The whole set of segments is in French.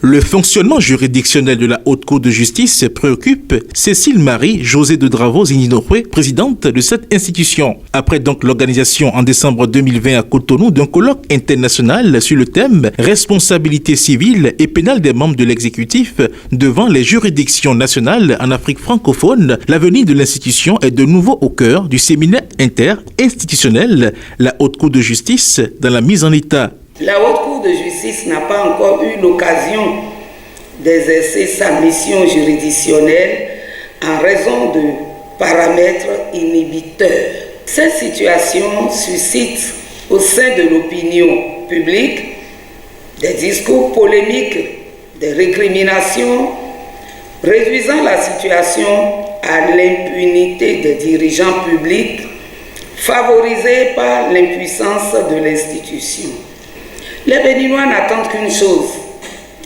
Le fonctionnement juridictionnel de la Haute Cour de justice préoccupe Cécile Marie-Josée de Dravo-Zininoue, présidente de cette institution. Après donc l'organisation en décembre 2020 à Cotonou d'un colloque international sur le thème « Responsabilité civile et pénale des membres de l'exécutif devant les juridictions nationales en Afrique francophone », l'avenir de l'institution est de nouveau au cœur du séminaire inter-institutionnel « La Haute Cour de justice dans la mise en état ». La Haute Cour de justice n'a pas encore eu l'occasion d'exercer sa mission juridictionnelle en raison de paramètres inhibiteurs. Cette situation suscite au sein de l'opinion publique des discours polémiques, des récriminations, réduisant la situation à l'impunité des dirigeants publics, favorisée par l'impuissance de l'institution. Les Béninois n'attendent qu'une chose,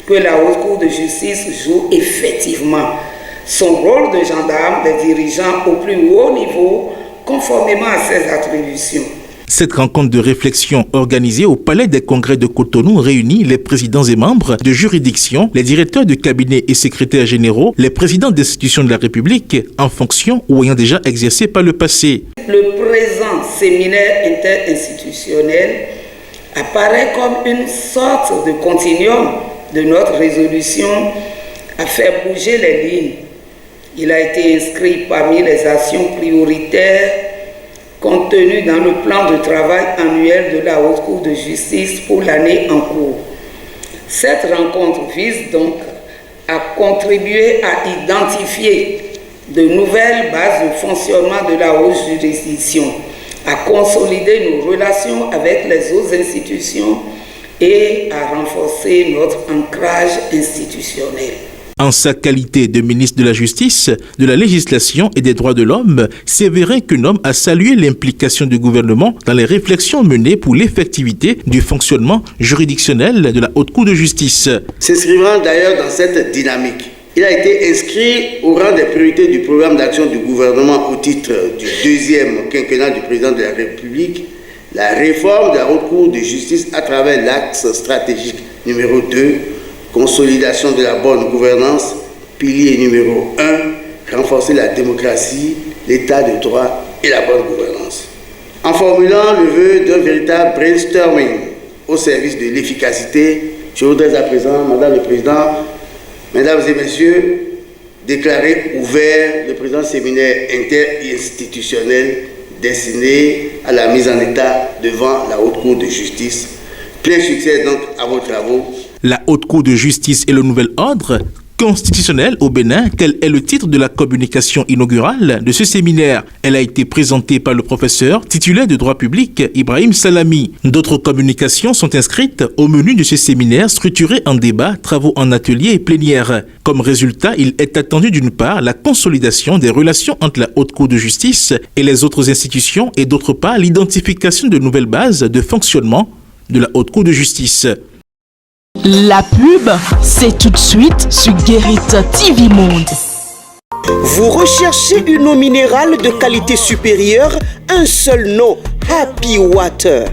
que la Haute Cour de justice joue effectivement son rôle de gendarme des dirigeants au plus haut niveau, conformément à ses attributions. Cette rencontre de réflexion organisée au Palais des Congrès de Cotonou réunit les présidents et membres de juridiction, les directeurs de cabinet et secrétaires généraux, les présidents d'institutions de la République en fonction ou ayant déjà exercé par le passé. Le présent séminaire interinstitutionnel apparaît comme une sorte de continuum de notre résolution à faire bouger les lignes. Il a été inscrit parmi les actions prioritaires contenues dans le plan de travail annuel de la Haute Cour de justice pour l'année en cours. Cette rencontre vise donc à contribuer à identifier de nouvelles bases de fonctionnement de la haute juridiction, à consolider nos relations avec les autres institutions et à renforcer notre ancrage institutionnel. En sa qualité de ministre de la Justice, de la Législation et des Droits de l'Homme, Séverin Quenome a salué l'implication du gouvernement dans les réflexions menées pour l'effectivité du fonctionnement juridictionnel de la Haute Cour de justice. S'inscrivant d'ailleurs dans cette dynamique, il a été inscrit au rang des priorités du programme d'action du gouvernement au titre du deuxième quinquennat du président de la République, la réforme de la Haute Cour de justice à travers l'axe stratégique numéro 2, consolidation de la bonne gouvernance, pilier numéro 1, renforcer la démocratie, l'état de droit et la bonne gouvernance. En formulant le vœu d'un véritable brainstorming au service de l'efficacité, je voudrais à présent, Madame le Président, Mesdames et Messieurs, déclarer ouvert le présent séminaire interinstitutionnel destiné à la mise en état devant la Haute Cour de justice. Plein succès donc à vos travaux. La Haute Cour de justice et le nouvel ordre constitutionnel au Bénin, tel est le titre de la communication inaugurale de ce séminaire. Elle a été présentée par le professeur titulaire de droit public Ibrahim Salami. D'autres communications sont inscrites au menu de ce séminaire structuré en débat, travaux en atelier et plénière. Comme résultat, il est attendu d'une part la consolidation des relations entre la Haute Cour de justice et les autres institutions et d'autre part l'identification de nouvelles bases de fonctionnement de la Haute Cour de justice. La pub, c'est tout de suite sur Guérit TV Monde. Vous recherchez une eau minérale de qualité supérieure? Un seul nom, Happy Water.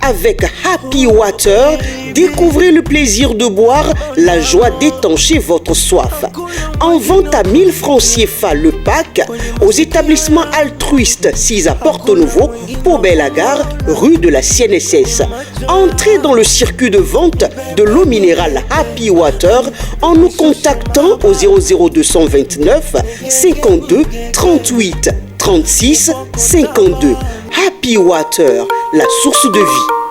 Avec Happy Water, découvrez le plaisir de boire, la joie d'étancher votre soif. En vente à 1000 francs CFA le pack, aux établissements altruistes 6 à Porto Novo, Pau-Belle-Gare, rue de la CNSS. Entrez dans le circuit de vente de l'eau minérale Happy Water en nous contactant au 00229 52 38 36 52. Happy Water, la source de vie.